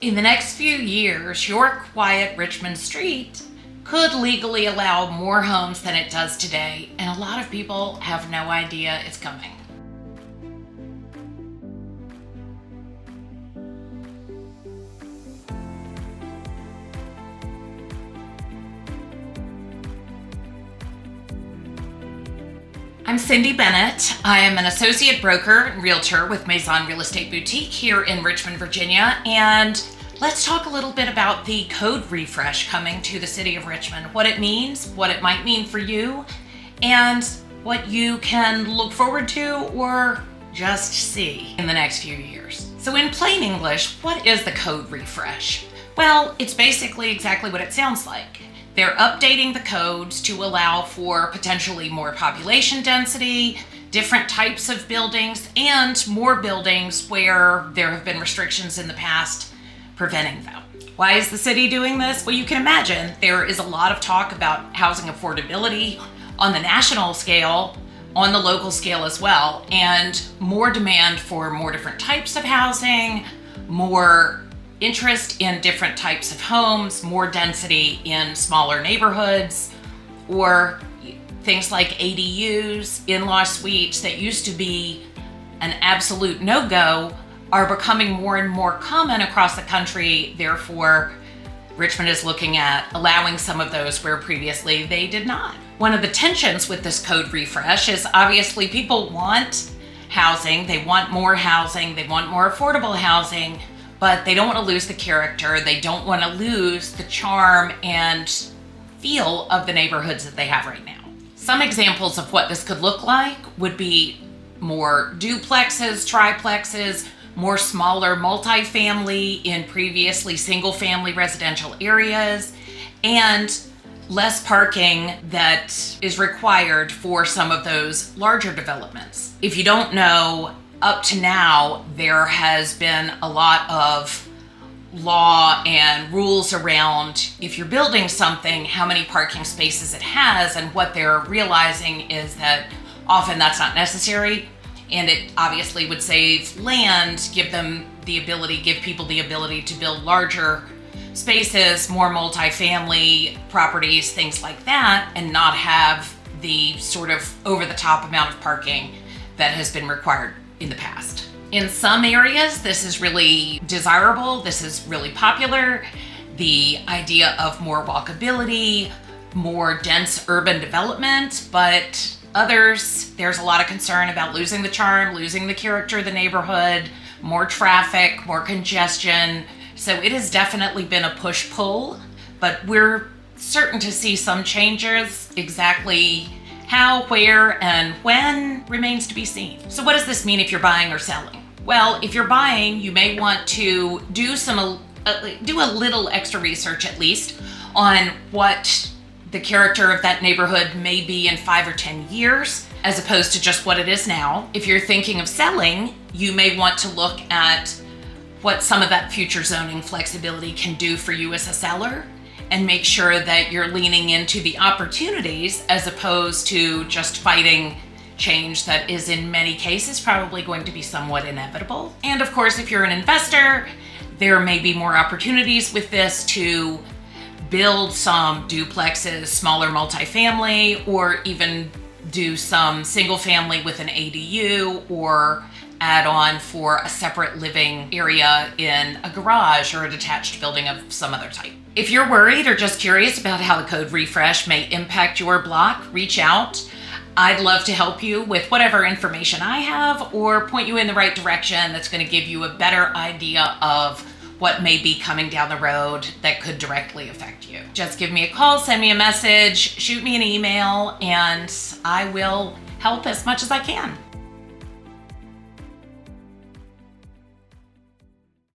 In the next few years, your quiet Richmond street could legally allow more homes than it does today, and a lot of people have no idea it's coming. I'm Cindy Bennett. I am an associate broker and realtor with Maison Real Estate Boutique here in Richmond, Virginia, and let's talk a little bit about the code refresh coming to the city of Richmond, what it means, what it might mean for you, and what you can look forward to or just see in the next few years. So in plain English, what is the code refresh? Well, it's basically exactly what it sounds like. They're updating the codes to allow for potentially more population density, different types of buildings, and more buildings where there have been restrictions in the past preventing them. Why is the city doing this? Well, you can imagine there is a lot of talk about housing affordability on the national scale, on the local scale as well, and more demand for more different types of housing, more interest in different types of homes, more density in smaller neighborhoods, or things like ADUs, in-law suites that used to be an absolute no-go are becoming more and more common across the country. Therefore, Richmond is looking at allowing some of those where previously they did not. One of the tensions with this code refresh is obviously people want housing, they want more affordable housing, but they don't want to lose the character, they don't want to lose the charm and feel of the neighborhoods that they have right now. Some examples of what this could look like would be more duplexes, triplexes, more smaller multifamily in previously single-family residential areas, and less parking that is required for some of those larger developments. If you don't know, up to now, there has been a lot of law and rules around if you're building something, how many parking spaces it has, and what they're realizing is that often that's not necessary, and it obviously would save land, give people the ability to build larger spaces, more multifamily properties, things like that, and not have the sort of over-the-top amount of parking that has been required in the past. In some areas, this is really desirable, this is really popular. The idea of more walkability, more dense urban development, but others, there's a lot of concern about losing the charm, losing the character of the neighborhood, more traffic, more congestion. So it has definitely been a push-pull, but we're certain to see some changes. Exactly how, where, and when remains to be seen. So what does this mean if you're buying or selling? Well, if you're buying, you may want to do a little extra research at least on what the character of that neighborhood may be in 5 or 10 years, as opposed to just what it is now. If you're thinking of selling, you may want to look at what some of that future zoning flexibility can do for you as a seller, and make sure that you're leaning into the opportunities as opposed to just fighting change that is in many cases probably going to be somewhat inevitable. And of course, if you're an investor, there may be more opportunities with this to build some duplexes, smaller multifamily, or even do some single family with an ADU or add on for a separate living area in a garage or a detached building of some other type. If you're worried or just curious about how the code refresh may impact your block, reach out. I'd love to help you with whatever information I have or point you in the right direction that's going to give you a better idea of what may be coming down the road that could directly affect you. Just give me a call, send me a message, shoot me an email, and I will help as much as I can.